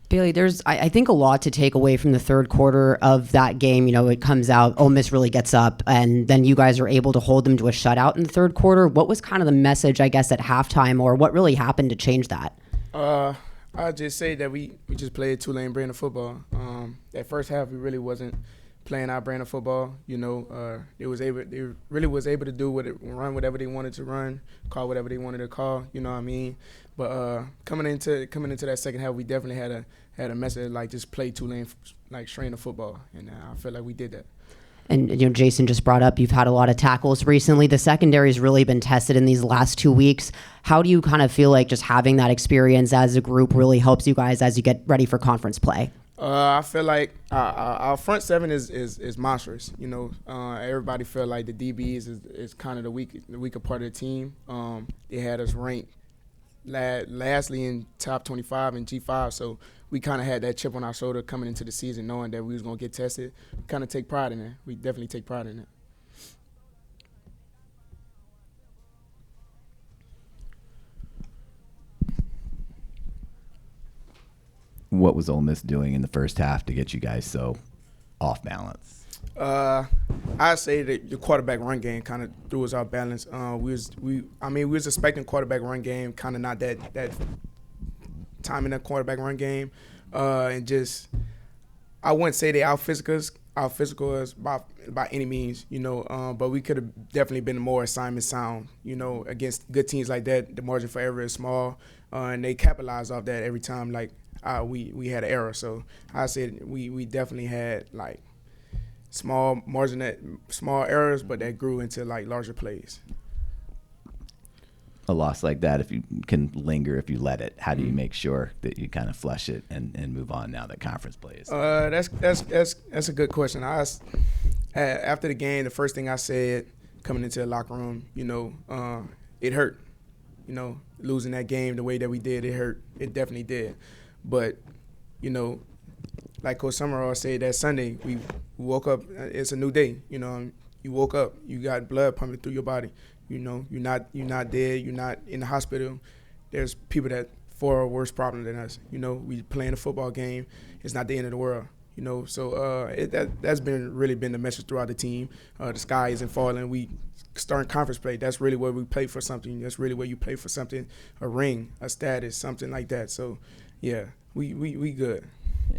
Bailey, there's, I think, a lot to take away from the third quarter of that game. It comes out, Ole Miss really gets up, and then you guys are able to hold them to a shutout in the third quarter. What was kind of the message, I guess, at halftime, or what really happened to change that? I'll just say that we just played Tulane brand of football. That first half, we really wasn't playing our brand of football. They really was able to run whatever they wanted to run, call whatever they wanted to call. You know what I mean? But coming into that second half, we definitely had a message like just play Tulane like strain of football, and I feel like we did that. And Jason just brought up you've had a lot of tackles recently. The secondary's really been tested in these last 2 weeks. How do you kind of feel like just having that experience as a group really helps you guys as you get ready for conference play? I feel like our front seven is monstrous. Everybody feel like the DBs is kind of the weaker part of the team. They had us ranked lastly in top 25 and G5, so we kind of had that chip on our shoulder coming into the season, knowing that we was going to get tested. We kind of take pride in it. We definitely take pride in it. What was Ole Miss doing in the first half to get you guys so off balance? I'd say that the quarterback run game kind of threw us off balance. We was expecting quarterback run game, kind of not that time in the quarterback run game, and just I wouldn't say they out physical us by any means, but we could have definitely been more assignment sound, against good teams like that. The margin for error is small, and they capitalize off that every time. Like we had an error, so I said we definitely had like small errors, but that grew into like larger plays. A loss like that, if you can linger, if you let it, how do you make sure that you kind of flush it and move on now that conference plays? That's a good question. After the game, the first thing I said coming into the locker room, it hurt. Losing that game the way that we did, it hurt. It definitely did. But, like Coach Summerall said that Sunday, we woke up. It's a new day. You woke up. You got blood pumping through your body. You're not dead. You're not in the hospital. There's people that far worse problem than us. We playing a football game. It's not the end of the world. So that's really been the message throughout the team. The sky isn't falling. We starting conference play. That's really where we play for something. That's really where you play for something, a ring, a status, something like that. So, yeah, we good.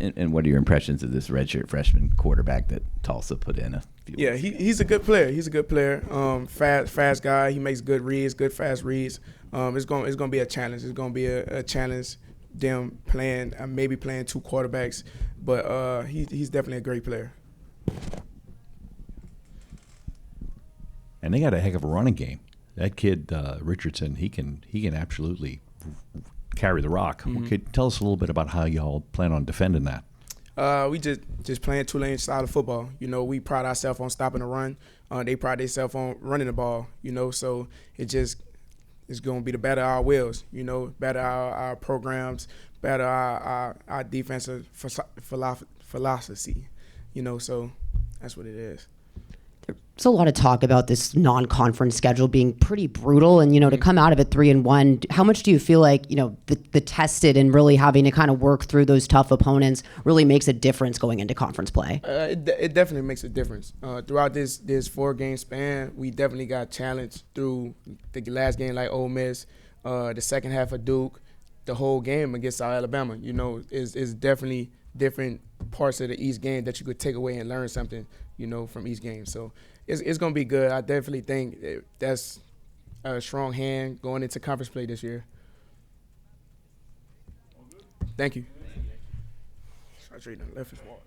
And what are your impressions of this redshirt freshman quarterback that Tulsa put in a few weeks ago? He's a good player. He's a good player. Fast guy. He makes good reads, good fast reads. It's gonna be a challenge. It's gonna be a challenge. Them playing, maybe playing two quarterbacks, but he's definitely a great player. And they got a heck of a running game. That kid Richardson, he can absolutely carry the rock. Okay, tell us a little bit about how y'all plan on defending that. We just playing Tulane style of football. We pride ourselves on stopping the run. They pride themselves on running the ball. So it's going to be the better our wills. Better our programs, better our defensive philosophy. So that's what it is. There's a lot of talk about this non-conference schedule being pretty brutal, and to come out of it 3-1. How much do you feel like the tested and really having to kind of work through those tough opponents really makes a difference going into conference play? It definitely makes a difference. Throughout this 4-game span, we definitely got challenged through the last game like Ole Miss, the second half of Duke, the whole game against South Alabama. Is definitely different parts of the East game that you could take away and learn something, from each game. So it's going to be good. I definitely think that's a strong hand going into conference play this year. Thank you. Left is water.